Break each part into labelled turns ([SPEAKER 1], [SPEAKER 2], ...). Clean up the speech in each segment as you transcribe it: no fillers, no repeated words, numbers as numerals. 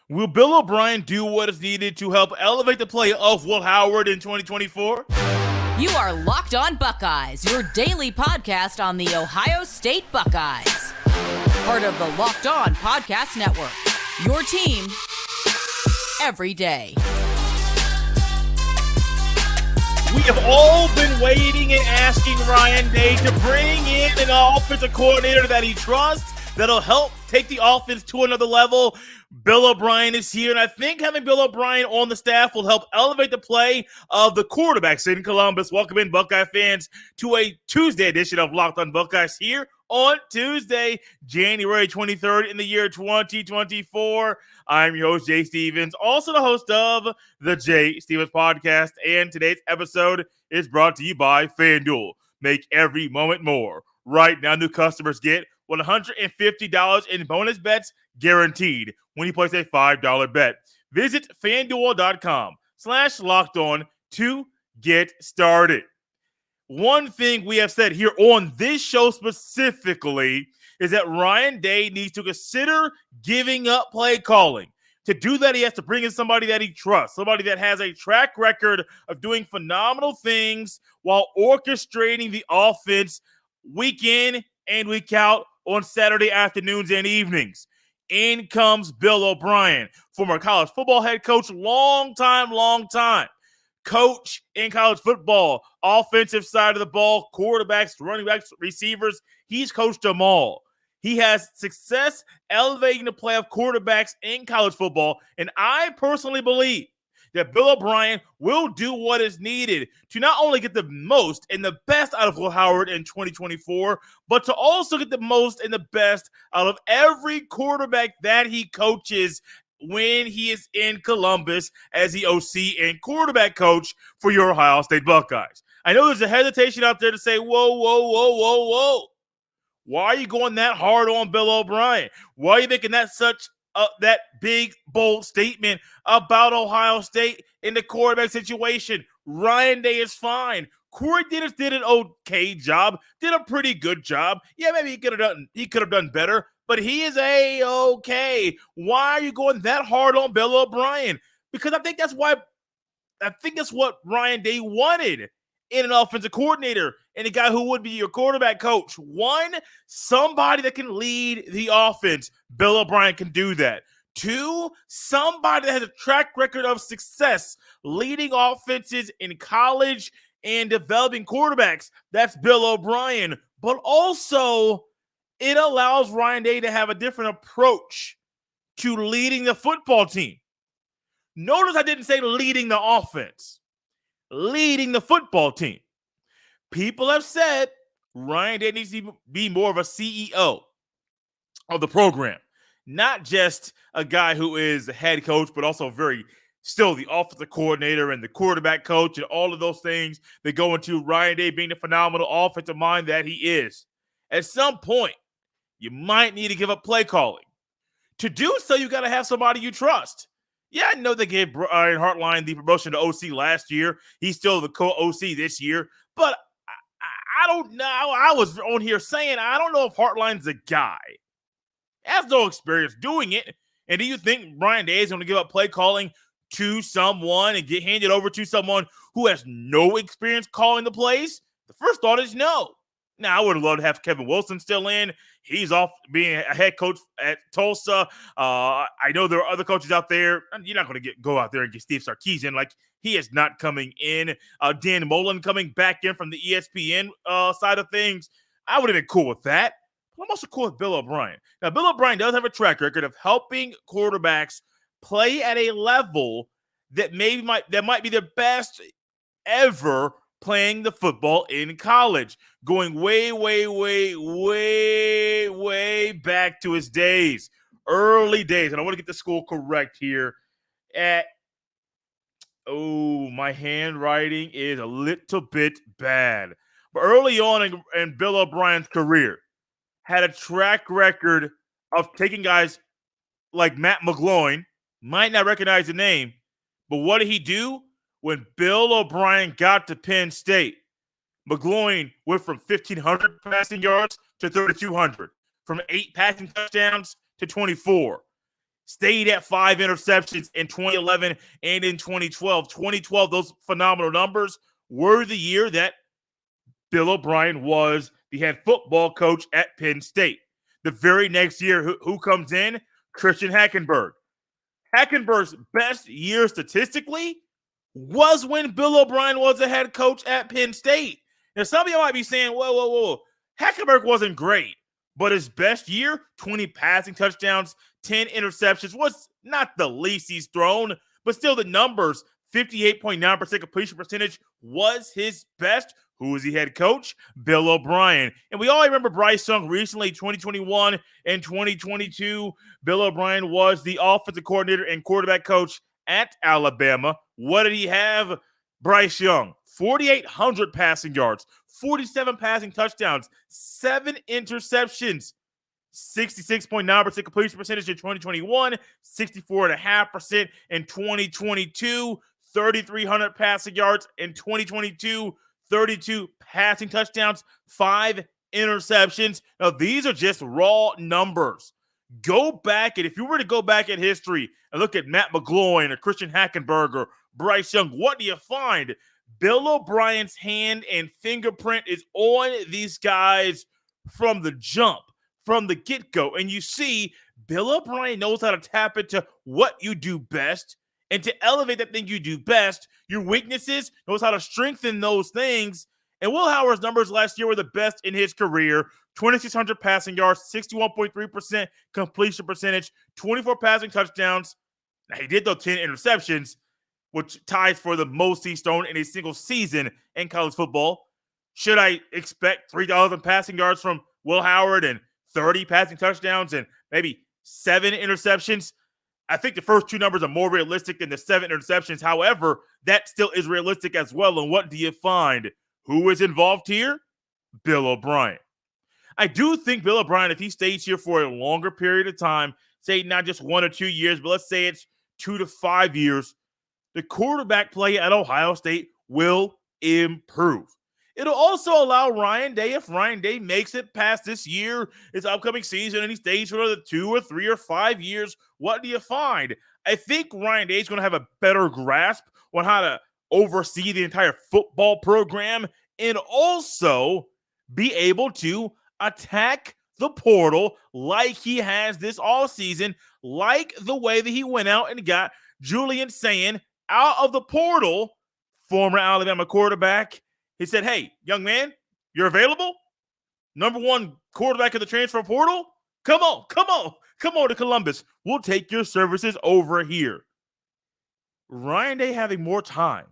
[SPEAKER 1] Will Bill O'Brien do what is needed to help elevate the play of Will Howard in 2024?
[SPEAKER 2] You are Locked On Buckeyes, your daily podcast on the Ohio State Buckeyes. Part of the Locked On Podcast Network, your team every day.
[SPEAKER 1] We have all been waiting and asking Ryan Day to bring in an offensive coordinator that he trusts, that'll help take the offense to another level. Bill O'Brien is here, and I think having Bill O'Brien on the staff will help elevate the play of the quarterbacks in Columbus. Welcome in, Buckeye fans, to a Tuesday edition of Locked On Buckeyes here on Tuesday, January 23rd in the year 2024. I'm your host, Jay Stevens, also the host of the Jay Stevens Podcast, and today's episode is brought to you by FanDuel. Make every moment more. Right now, new customers get $150 in bonus bets guaranteed when you place a $5 bet. Visit FanDuel.com/LockedOn to get started. One thing we have said here on this show specifically is that Ryan Day needs to consider giving up play calling. To do that, he has to bring in somebody that he trusts, somebody that has a track record of doing phenomenal things while orchestrating the offense week in and week out on Saturday afternoons and evenings. In comes Bill O'Brien, former college football head coach, long time. Coach in college football, offensive side of the ball, quarterbacks, running backs, receivers. He's coached them all. He has success elevating the play of quarterbacks in college football, and I personally believe that Bill O'Brien will do what is needed to not only get the most and the best out of Will Howard in 2024, but to also get the most and the best out of every quarterback that he coaches when he is in Columbus as the OC and quarterback coach for your Ohio State Buckeyes. I know there's a hesitation out there to say, whoa. Why are you going that hard on Bill O'Brien? Why are you making that that big, bold statement about Ohio State in the quarterback situation? Ryan Day is fine. Corey Dennis did an okay job, did a pretty good job. Yeah, maybe he could have done better, but he is okay. Why are you going that hard on Bill O'Brien? Because I think that's what Ryan Day wanted in an offensive coordinator and a guy who would be your quarterback coach. One, somebody that can lead the offense. Bill O'Brien can do that. Two, somebody that has a track record of success leading offenses in college and developing quarterbacks. That's Bill O'Brien. But also, it allows Ryan Day to have a different approach to leading the football team. Notice I didn't say leading the offense. Leading the football team. People have said Ryan Day needs to be more of a CEO of the program. Not just a guy who is the head coach, but also still the offensive coordinator and the quarterback coach and all of those things that go into Ryan Day being the phenomenal offensive mind that he is. At some point, you might need to give up play calling. To do so, you got to have somebody you trust. Yeah, I know they gave Brian Hartline the promotion to OC last year. He's still the co-OC this year. But I don't know. I was on here saying I don't know if Hartline's the guy. Has no experience doing it. And do you think Ryan Day is going to give up play calling to someone and get handed over to someone who has no experience calling the plays? The first thought is no. Now, I would have loved to have Kevin Wilson still in. He's off being a head coach at Tulsa. I know there are other coaches out there. You're not going to go out there and get Steve Sarkisian. Like, he is not coming in. Dan Mullen coming back in from the ESPN side of things. I would have been cool with that. But I'm also cool with Bill O'Brien. Now, Bill O'Brien does have a track record of helping quarterbacks play at a level that might be the best ever playing the football in college, going way back to his days, early days. And I want to get the school correct here. My handwriting is a little bit bad. But early on in Bill O'Brien's career, had a track record of taking guys like Matt McGloin, might not recognize the name, but what did he do? When Bill O'Brien got to Penn State, McGloin went from 1,500 passing yards to 3,200, from 8 passing touchdowns to 24. stayed at 5 interceptions in 2011 and in 2012. 2012, those phenomenal numbers were the year that Bill O'Brien was the head football coach at Penn State. The very next year, who comes in? Christian Hackenberg. Hackenberg's best year statistically was when Bill O'Brien was the head coach at Penn State. Now, some of you might be saying, whoa. Hackenberg wasn't great, but his best year, 20 passing touchdowns, 10 interceptions, was not the least he's thrown, but still the numbers, 58.9% completion percentage was his best. Who was he head coach? Bill O'Brien. And we all remember Bryce Young recently, 2021 and 2022. Bill O'Brien was the offensive coordinator and quarterback coach at Alabama. What did he have? Bryce Young, 4,800 passing yards, 47 passing touchdowns, 7 interceptions, 66.9% completion percentage in 2021, 64.5% in 2022, 3,300 passing yards in 2022, 32 passing touchdowns, 5 interceptions. Now, these are just raw numbers. Go back, and if you were to go back in history and look at Matt McGloin or Christian Hackenberg or Bryce Young, what do you find? Bill O'Brien's hand and fingerprint is on these guys from the jump, from the get-go. And you see, Bill O'Brien knows how to tap into what you do best and to elevate that thing you do best. Your weaknesses, knows how to strengthen those things. And Will Howard's numbers last year were the best in his career. 2,600 passing yards, 61.3% completion percentage, 24 passing touchdowns. Now, he did, though, 10 interceptions, which ties for the most he's thrown in a single season in college football. Should I expect 3,000 passing yards from Will Howard and 30 passing touchdowns and maybe 7 interceptions? I think the first 2 numbers are more realistic than the 7 interceptions. However, that still is realistic as well. And what do you find? Who is involved here? Bill O'Brien. I do think Bill O'Brien, if he stays here for a longer period of time, say not just 1 or 2 years, but let's say it's 2 to 5 years, the quarterback play at Ohio State will improve. It'll also allow Ryan Day, if Ryan Day makes it past this year, this upcoming season, and he stays for another 2 or 3 or 5 years, what do you find? I think Ryan Day is going to have a better grasp on how to oversee the entire football program and also be able to attack the portal like he has this offseason, like the way that he went out and got Julian Sayin out of the portal, former Alabama quarterback. He said, hey, young man, you're available? Number 1 quarterback in the transfer portal? Come on to Columbus. We'll take your services over here. Ryan Day having more time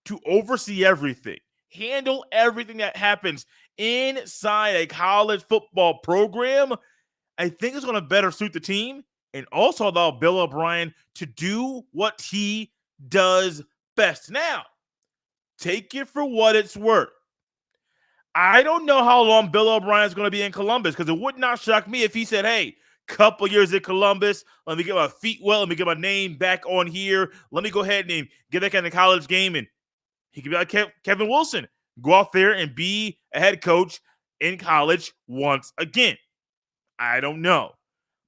[SPEAKER 1] to oversee everything, handle everything that happens inside a college football program, I think is going to better suit the team and also allow Bill O'Brien to do what he does best. Now, take it for what it's worth. I don't know how long Bill O'Brien is going to be in Columbus, because it would not shock me if he said, hey, couple years in Columbus, let me get my feet wet, let me get my name back on here, let me go ahead and get back in the college game, and he could be like Kevin Wilson, go out there and be a head coach in college once again. I don't know.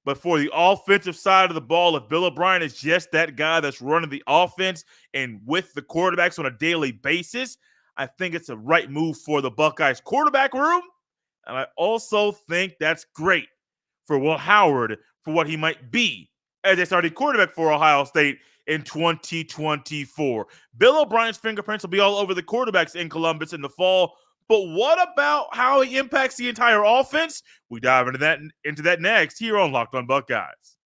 [SPEAKER 1] But for the offensive side of the ball, if Bill O'Brien is just that guy that's running the offense and with the quarterbacks on a daily basis, I think it's a right move for the Buckeyes quarterback room. And I also think that's great for Will Howard for what he might be as a starting quarterback for Ohio State in 2024. Bill O'Brien's fingerprints will be all over the quarterbacks in Columbus in the fall. But what about how he impacts the entire offense? We dive into that next here on Locked On Buckeyes.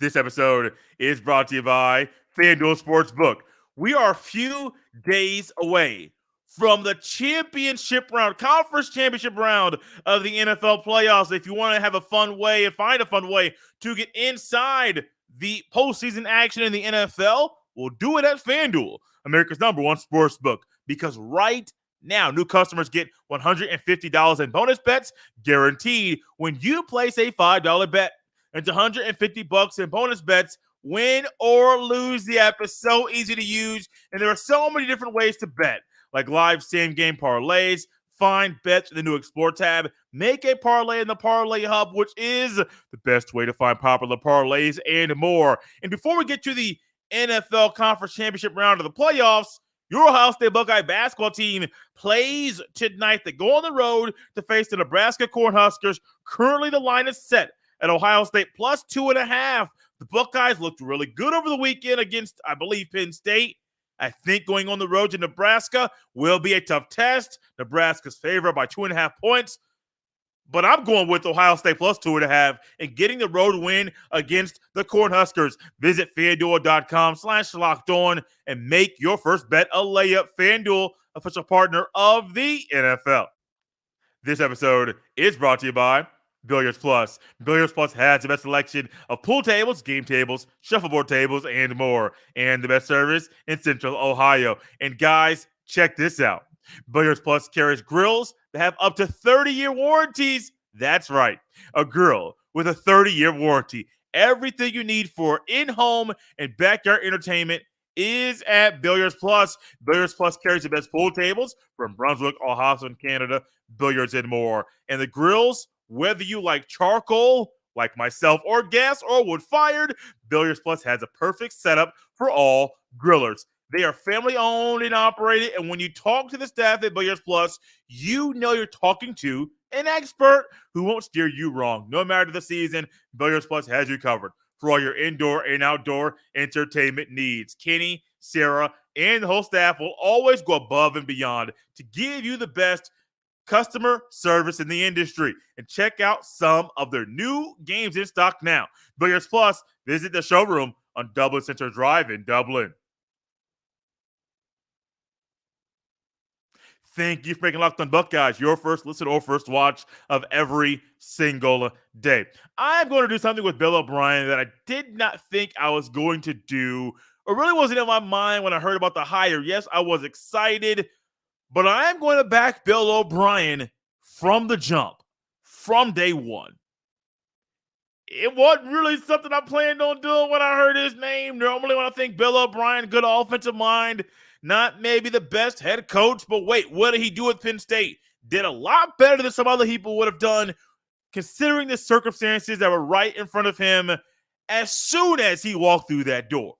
[SPEAKER 1] This episode is brought to you by FanDuel Sportsbook. We are a few days away from the championship round, conference championship round of the NFL playoffs. If you want to have a fun way and find a fun way to get inside the postseason action in the NFL, we'll do it at FanDuel, America's #1 sportsbook, because right now new customers get $150 in bonus bets guaranteed when you place a $5 bet. It's $150 in bonus bets, win or lose. The app is so easy to use, and there are so many different ways to bet, like live same-game parlays, find bets in the new Explore tab. Make a parlay in the Parlay Hub, which is the best way to find popular parlays and more. And before we get to the NFL Conference Championship round of the playoffs, your Ohio State Buckeye basketball team plays tonight. They go on the road to face the Nebraska Cornhuskers. Currently, the line is set at Ohio State plus 2.5. The Buckeyes looked really good over the weekend against, I believe, Penn State. I think going on the road to Nebraska will be a tough test. Nebraska's favored by 2.5 points. But I'm going with Ohio State plus 2.5 and getting the road win against the Cornhuskers. Visit FanDuel.com/lockedon and make your first bet a layup. FanDuel, official partner of the NFL. This episode is brought to you by Billiards Plus. Billiards Plus has the best selection of pool tables, game tables, shuffleboard tables, and more. And the best service in Central Ohio. And guys, check this out. Billiards Plus carries grills that have up to 30-year warranties. That's right, a grill with a 30-year warranty. Everything you need for in-home and backyard entertainment is at Billiards Plus. Billiards Plus carries the best pool tables from Brunswick, Ohio, and Canada, billiards, and more. And the grills, whether you like charcoal, like myself, or gas, or wood-fired, Billiards Plus has a perfect setup for all grillers. They are family-owned and operated, and when you talk to the staff at Billiards Plus, you know you're talking to an expert who won't steer you wrong. No matter the season, Billiards Plus has you covered for all your indoor and outdoor entertainment needs. Kenny, Sarah, and the whole staff will always go above and beyond to give you the best customer service in the industry. And check out some of their new games in stock now. Billiards Plus, visit the showroom on Dublin Center Drive in Dublin. Thank you for making Locked On Buckeyes your first listen or first watch of every single day. I'm going to do something with Bill O'Brien that I did not think I was going to do, or really wasn't in my mind when I heard about the hire. Yes, I was excited, but I'm going to back Bill O'Brien from the jump, from day one. It wasn't really something I planned on doing when I heard his name. Normally when I think Bill O'Brien, good offensive mind, not maybe the best head coach, but wait, what did he do at Penn State? Did a lot better than some other people would have done, considering the circumstances that were right in front of him as soon as he walked through that door.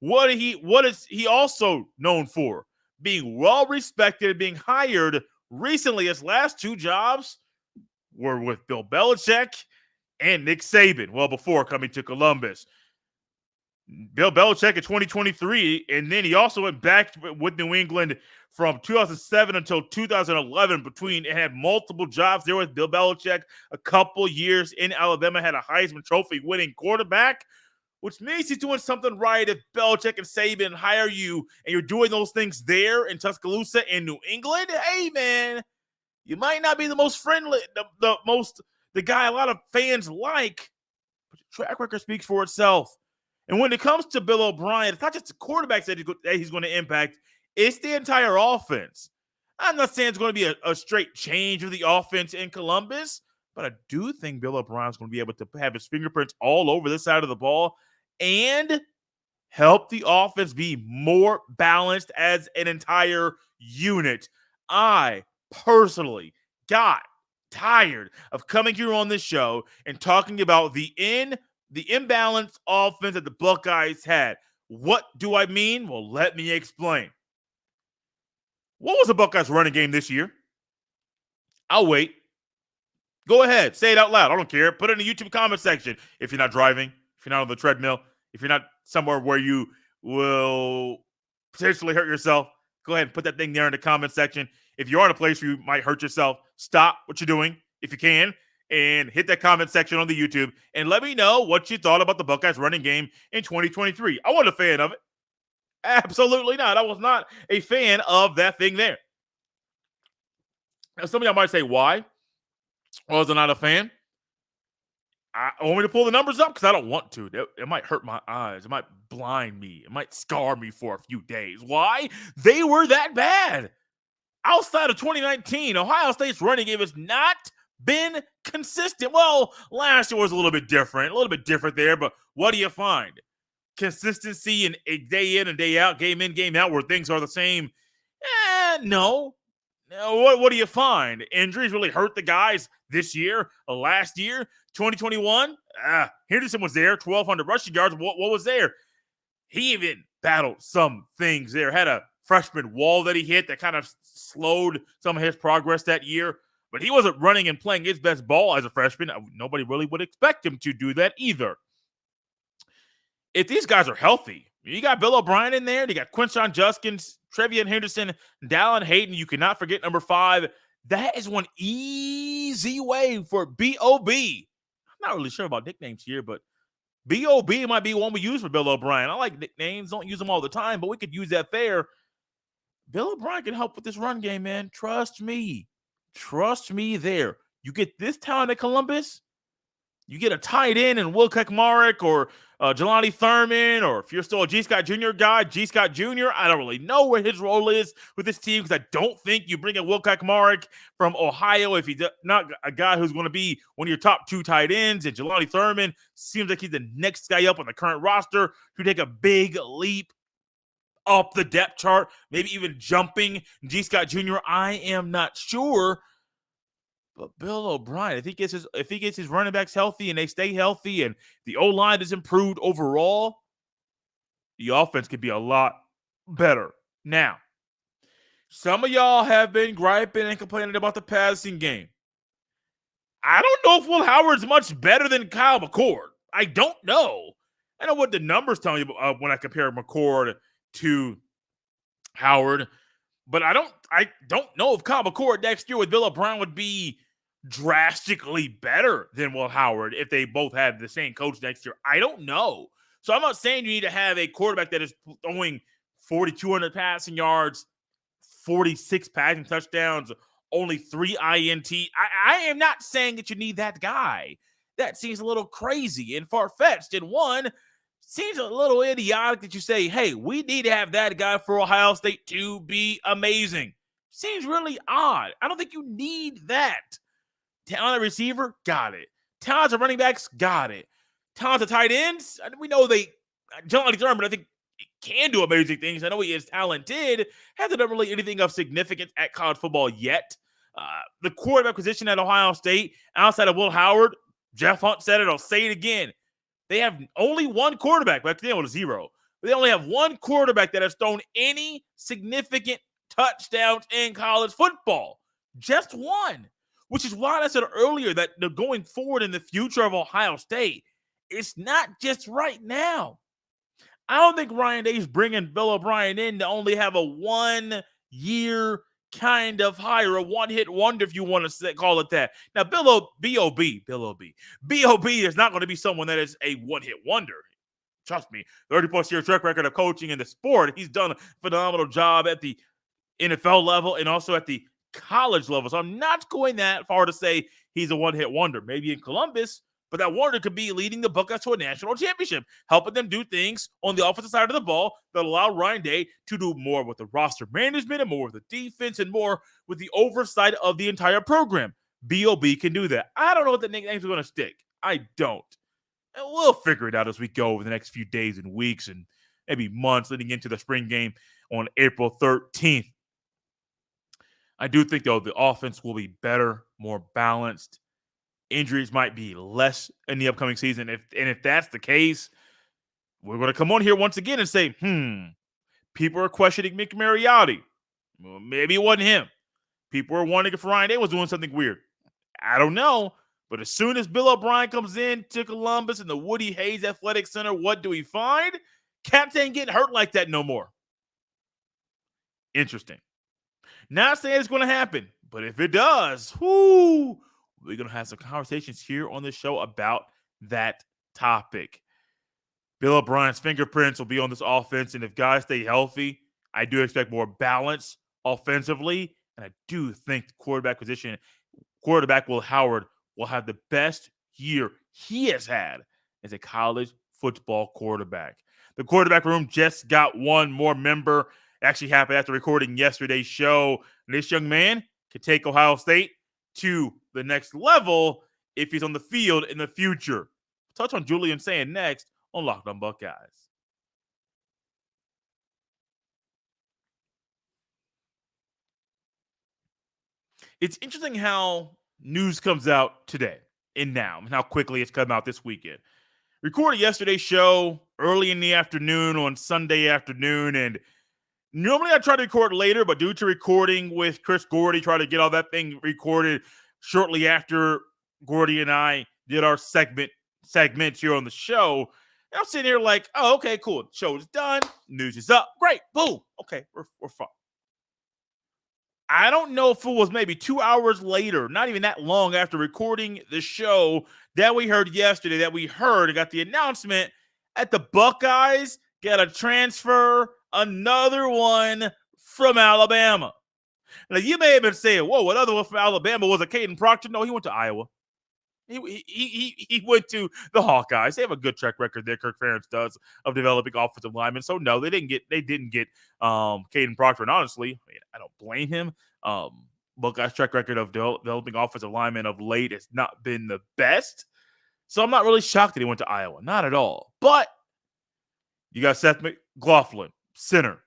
[SPEAKER 1] What is he also known for? Being well-respected and being hired recently. His last two jobs were with Bill Belichick and Nick Saban, well, before coming to Columbus. Bill Belichick in 2023, and then he also went back with New England from 2007 until 2011. Between and had multiple jobs there with Bill Belichick. A couple years in Alabama, had a Heisman Trophy winning quarterback, which means he's doing something right if Belichick and Saban hire you and you're doing those things there in Tuscaloosa in New England. Hey, man, you might not be the most friendly, the guy a lot of fans like, but your track record speaks for itself. And when it comes to Bill O'Brien, it's not just the quarterbacks that he's going to impact, it's the entire offense. I'm not saying it's going to be a straight change of the offense in Columbus, but I do think Bill O'Brien's going to be able to have his fingerprints all over this side of the ball and help the offense be more balanced as an entire unit. I personally got tired of coming here on this show and talking about the imbalanced offense that the Buckeyes had. What do I mean? Well, let me explain. What was the Buckeyes running game this year? I'll wait. Go ahead. Say it out loud. I don't care. Put it in the YouTube comment section. If you're not driving, if you're not on the treadmill, if you're not somewhere where you will potentially hurt yourself, go ahead and put that thing there in the comment section. If you're in a place where you might hurt yourself, stop what you're doing if you can and hit that comment section on the YouTube and let me know what you thought about the Buckeyes running game in 2023. I wasn't a fan of it. Absolutely not. I was not a fan of that thing there. Now, some of y'all might say, why was I not a fan? I want me to pull the numbers up because I don't want to. It might hurt my eyes. It might blind me. It might scar me for a few days. Why? They were that bad. Outside of 2019, Ohio State's running game has not been consistent. Well, last year was a little bit different there, but what do you find? Consistency in a day in and day out, game in, game out, where things are the same? No. Now, what do you find? Injuries really hurt the guys this year, last year, 2021. Henderson was there, 1,200 rushing yards. What was there? He even battled some things there. Had a freshman wall that he hit that kind of slowed some of his progress that year. But he wasn't running and playing his best ball as a freshman. Nobody really would expect him to do that either. If these guys are healthy, you got Bill O'Brien in there. You got Quinshon Judkins, Trevian Henderson, Dallin Hayden. You cannot forget number 5. That is one easy way for B.O.B. I'm not really sure about nicknames here, but B.O.B. might be one we use for Bill O'Brien. I like nicknames. Don't use them all the time, but we could use that there. Bill O'Brien can help with this run game, man. Trust me. Trust me there. You get this talent at Columbus, you get a tight end in Will Kekmarek or Jelani Thurman, or if you're still a G. Scott Jr. guy, G. Scott Jr., I don't really know where his role is with this team because I don't think you bring in Will Kekmarek from Ohio if he's not a guy who's going to be one of your top 2 tight ends. And Jelani Thurman seems like he's the next guy up on the current roster to take a big leap up the depth chart, maybe even jumping G. Scott Jr. I am not sure. But Bill O'Brien, if he gets his running backs healthy and they stay healthy and the O-line is improved overall, the offense could be a lot better. Now, some of y'all have been griping and complaining about the passing game. I don't know if Will Howard's much better than Kyle McCord. I don't know. I know what the numbers tell me when I compare McCord to Howard, but I don't know if Kyle McCord next year with Bill O'Brien would be drastically better than Will Howard if they both had the same coach next year. I don't know. So I'm not saying you need to have a quarterback that is throwing 4,200 passing yards, 46 passing touchdowns, only 3 INT. I am not saying that you need that guy. That seems a little crazy and far-fetched. And one, seems a little idiotic that you say, hey, we need to have that guy for Ohio State to be amazing. Seems really odd. I don't think you need that. Talented receiver, got it. Talented running backs, got it. Talented tight ends, we know Jelani Thurman, I think, can do amazing things. I know he is talented. Hasn't done really anything of significance at college football yet. The quarterback position at Ohio State, outside of Will Howard, Jeff Hunt said it, I'll say it again. They have only one quarterback, back then it was 0. They only have one quarterback that has thrown any significant touchdowns in college football. Just one. Which is why I said earlier that going forward in the future of Ohio State, it's not just right now. I don't think Ryan Day's bringing Bill O'Brien in to only have a 1-year kind of hire, a one-hit wonder, if you want to call it that. Now, B.O.B. is not going to be someone that is a one-hit wonder. Trust me, 30-plus year track record of coaching in the sport. He's done a phenomenal job at the NFL level and also at the college level. So I'm not going that far to say he's a one-hit wonder. Maybe in Columbus, but that wonder could be leading the Buckeyes to a national championship, helping them do things on the offensive side of the ball that allow Ryan Day to do more with the roster management and more with the defense and more with the oversight of the entire program. B.O.B. can do that. I don't know what the nicknames are going to stick. I don't. And we'll figure it out as we go over the next few days and weeks and maybe months leading into the spring game on April 13th. I do think, though, the offense will be better, more balanced. Injuries might be less in the upcoming season. If that's the case, we're going to come on here once again and say, people are questioning Mick Mariotti. Well, maybe it wasn't him. People are wondering if Ryan Day was doing something weird. I don't know. But as soon as Bill O'Brien comes in to Columbus and the Woody Hayes Athletic Center, what do we find? Cats ain't getting hurt like that no more. Interesting. Not saying it's going to happen, but if it does, we're going to have some conversations here on the show about that topic. Bill O'Brien's fingerprints will be on this offense, and if guys stay healthy, I do expect more balance offensively, and I do think the quarterback Will Howard will have the best year he has had as a college football quarterback. The quarterback room just got one more member. Actually happened after recording yesterday's show. And this young man could take Ohio State to the next level if he's on the field in the future. We'll touch on Julian Sayin next on Locked On Buckeyes. It's interesting how news comes out today and now, and how quickly it's come out this weekend. Recorded yesterday's show early in the afternoon on Sunday afternoon, and normally I try to record later, but due to recording with Chris Gordy, try to get all that thing recorded shortly after Gordy and I did our segments here on the show. And I'm sitting here like, oh, okay, cool. Show is done. News is up. Great. Boom. Okay, we're fine. I don't know if it was maybe 2 hours later, not even that long after recording the show that we heard yesterday, got the announcement at the Buckeyes got a transfer, another one from Alabama. Now, you may have been saying, whoa, what other one from Alabama was it Caden Proctor? No, he went to Iowa. He went to the Hawkeyes. They have a good track record there. Kirk Ferentz does of developing offensive linemen. So no, they didn't get Caden Proctor. And honestly, I don't blame him. Buckeyes' track record of developing offensive linemen of late has not been the best. So I'm not really shocked that he went to Iowa. Not at all. But you got Seth McLaughlin, center.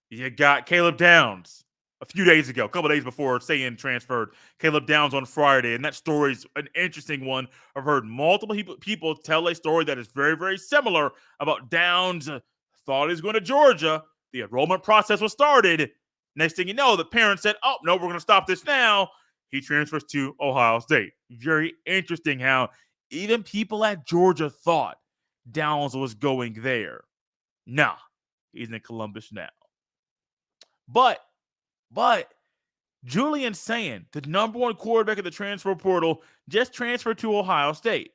[SPEAKER 1] You got Caleb Downs. A few days ago, a couple days before Sayin transferred, Caleb Downs on Friday, and that story's an interesting one. I've heard multiple people tell a story that is very, very similar about Downs. Thought he was going to Georgia. The enrollment process was started. Next thing you know, the parents said, oh, no, we're going to stop this now. He transfers to Ohio State. Very interesting how even people at Georgia thought Downs was going there. Nah, he's in Columbus now. But Julian Sayin, the number one quarterback of the transfer portal, just transferred to Ohio State.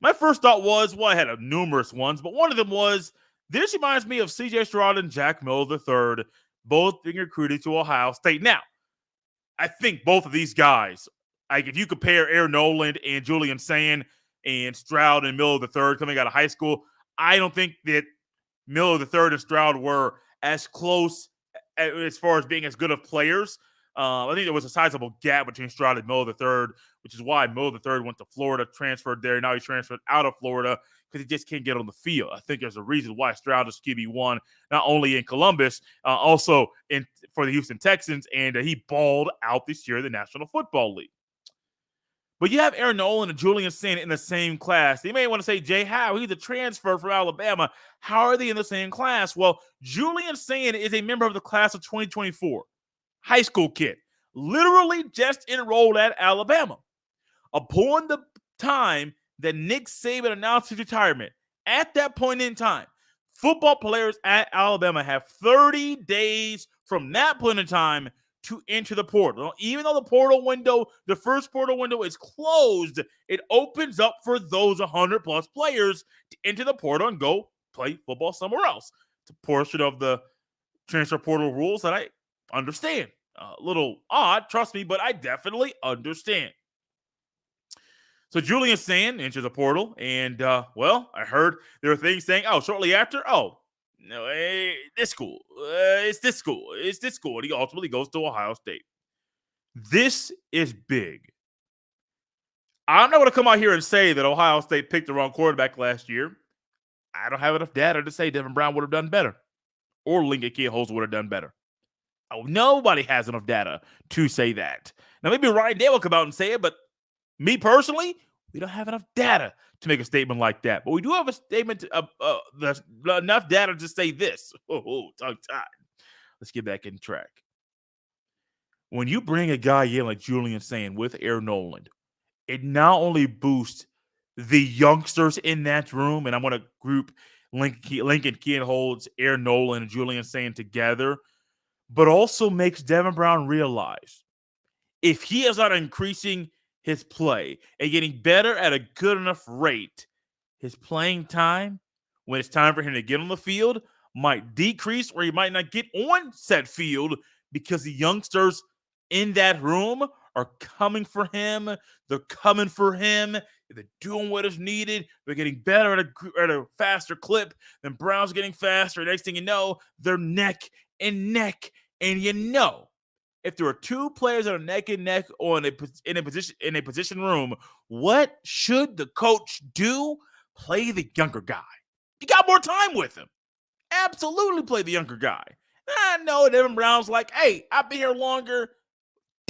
[SPEAKER 1] My first thought was, well, I had numerous ones, but one of them was, this reminds me of C.J. Stroud and Jack Miller III, both being recruited to Ohio State. Now, I think both of these guys, like if you compare Aaron Noland and Julian Sayin and Stroud and Miller III coming out of high school, I don't think that Miller III and Stroud were as close as far as being as good of players. I think there was a sizable gap between Stroud and Miller III, which is why Miller III went to Florida, transferred there. Now he's transferred out of Florida because he just can't get on the field. I think there's a reason why Stroud is QB1, not only in Columbus, also for the Houston Texans, and he balled out this year in the National Football League. But you have Aaron Noland and Julian Sayin in the same class. You may want to say, Jay, how? He's a transfer from Alabama. How are they in the same class? Well, Julian Sayin is a member of the class of 2024. High school kid. Literally just enrolled at Alabama. Upon the time that Nick Saban announced his retirement, at that point in time, football players at Alabama have 30 days from that point in time to enter the portal. Even though the first portal window is closed, it opens up for those 100-plus players to enter the portal and go play football somewhere else. It's a portion of the transfer portal rules that I understand. A little odd, trust me, but I definitely understand. So Julian Sayin enters the portal, and, I heard there were things saying, shortly after, no, this school. It's this school. It's this school. And he ultimately goes to Ohio State. This is big. I'm not going to come out here and say that Ohio State picked the wrong quarterback last year. I don't have enough data to say Devin Brown would have done better. Or Lincoln Kienholz would have done better. Nobody has enough data to say that. Now, maybe Ryan Day will come out and say it, but me personally, we don't have enough data to make a statement like that. But we do have a statement, enough data to say this. Tongue-tied. Let's get back in track. When you bring a guy in like Julian Sayin with Aaron Noland, it not only boosts the youngsters in that room, and I'm going to group Lincoln Kienholz, Aaron Noland, and Julian Sayin together, but also makes Devin Brown realize if he is not increasing his play and getting better at a good enough rate, his playing time, when it's time for him to get on the field, might decrease, or he might not get on said field because the youngsters in that room are coming for him. They're coming for him. They're doing what is needed. They're getting better at a faster clip. Then Brown's getting faster. Next thing you know, they're neck and neck. And if there are two players that are neck and neck in a position room, what should the coach do? Play the younger guy. You got more time with him. Absolutely play the younger guy. I know Devin Brown's like, hey, I've been here longer.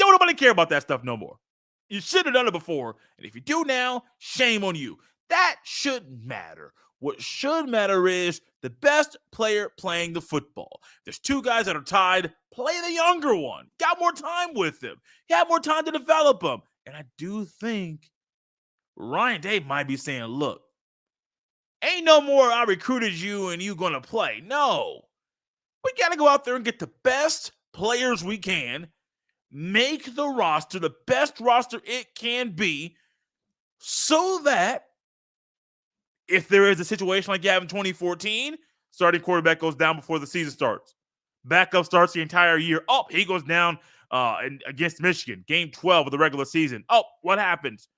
[SPEAKER 1] Don't nobody care about that stuff no more. You should have done it before. And if you do now, shame on you. That shouldn't matter. What should matter is the best player playing the football. There's two guys that are tied. Play the younger one. Got more time with him. You have more time to develop him. And I do think Ryan Day might be saying, look, ain't no more I recruited you and you going to play. No. We got to go out there and get the best players we can, make the roster the best roster it can be, so that if there is a situation like you have in 2014, starting quarterback goes down before the season starts. Backup starts the entire year. Oh, he goes down against Michigan, game 12 of the regular season. Oh, what happens?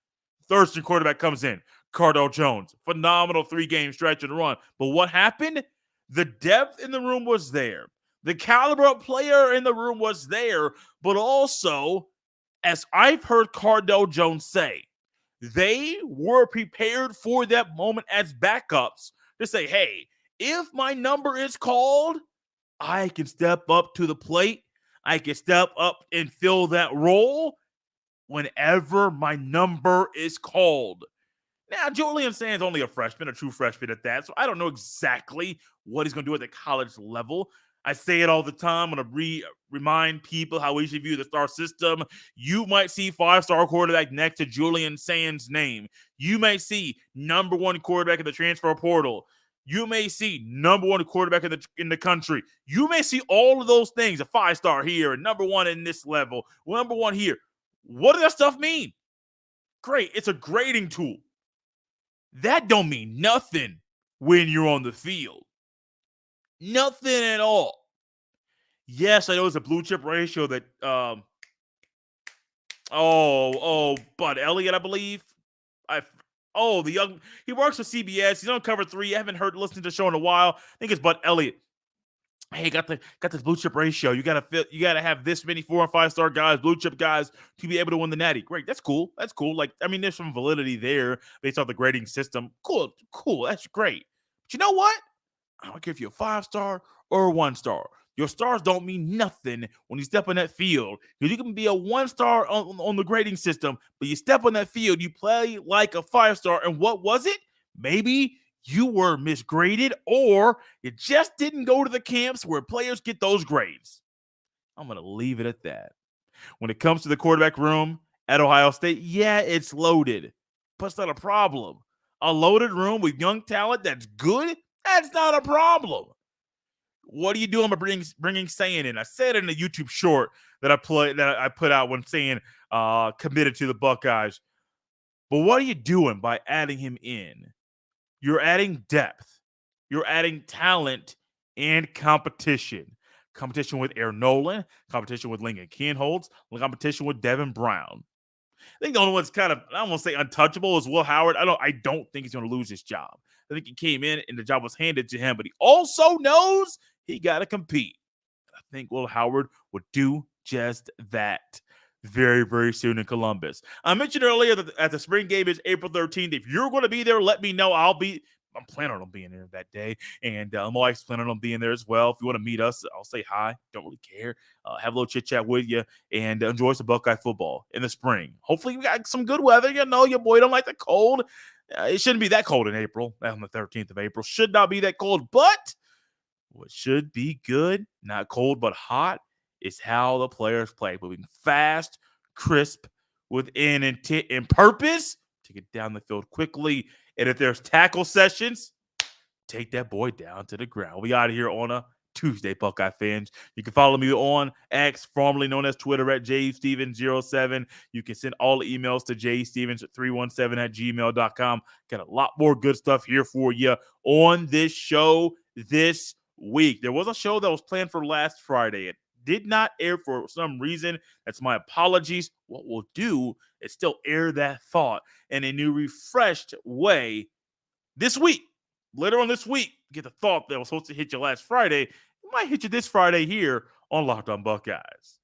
[SPEAKER 1] Third string quarterback comes in, Cardale Jones. Phenomenal 3-game stretch and run. But what happened? The depth in the room was there. The caliber of player in the room was there. But also, as I've heard Cardale Jones say, they were prepared for that moment as backups to say, hey, if my number is called, I can step up to the plate. I can step up and fill that role whenever my number is called. Now, Julian Sayin is only a freshman, a true freshman at that, so I don't know exactly what he's going to do at the college level. I say it all the time. I'm going to remind people how we should view the star system. You might see 5-star quarterback next to Julian Sayin's name. You may see number 1 quarterback in the transfer portal. You may see number 1 quarterback in the country. You may see all of those things, a 5-star here, and number 1 in this level, number 1 here. What does that stuff mean? Great. It's a grading tool. That don't mean nothing when you're on the field. Nothing at all. Yes, I know it's a blue chip ratio that Bud Elliott, I believe. He works for CBS. He's on Cover 3. I haven't listened to the show in a while. I think it's Bud Elliott. Hey, got this blue chip ratio. You gotta have this many 4 and 5-star guys, blue chip guys, to be able to win the Natty. Great, that's cool. That's cool. Like, I mean, there's some validity there based off the grading system. Cool. That's great. But you know what? I don't care if you're a 5-star or a 1-star. Your stars don't mean nothing when you step on that field. Because you can be a 1-star on the grading system, but you step on that field, you play like a 5-star. And what was it? Maybe you were misgraded, or you just didn't go to the camps where players get those grades. I'm going to leave it at that. When it comes to the quarterback room at Ohio State, yeah, it's loaded, but it's not a problem. A loaded room with young talent that's good, that's not a problem. What are you doing by bringing Sayin in? I said in the YouTube short that I put out when Sayin committed to the Buckeyes. But what are you doing by adding him in? You're adding depth. You're adding talent and competition. Competition with Aaron Nolan, competition with Lincoln Kienholz, competition with Devin Brown. I think the only one that's kind of, I don't want to say untouchable, is Will Howard. I don't think he's going to lose his job. I think he came in and the job was handed to him, but he also knows he got to compete. I think Will Howard would do just that very, very soon in Columbus. I mentioned earlier that the spring game is April 13th. If you're going to be there, let me know. I'm planning on being there that day, and my wife's planning on being there as well. If you want to meet us, I'll say hi. Don't really care. Have a little chit-chat with you, and enjoy some Buckeye football in the spring. Hopefully we got some good weather. You know your boy don't like the cold. It shouldn't be that cold in April. On the 13th of April. Should not be that cold, but what should be good, not cold but hot, is how the players play. Moving fast, crisp, with intent and purpose to get down the field quickly. And if there's tackle sessions, take that boy down to the ground. We out of here on a Tuesday, Buckeye fans. You can follow me on X, formerly known as Twitter, at jstevens07. You can send all the emails to jstevens317@gmail.com. Got a lot more good stuff here for you on this show this week. There was a show that was planned for last Friday. It did not air for some reason. That's my apologies. What we'll do is still air that thought in a new, refreshed way this week. Later on this week, get the thought that was supposed to hit you last Friday. It might hit you this Friday here on Locked On Buckeyes.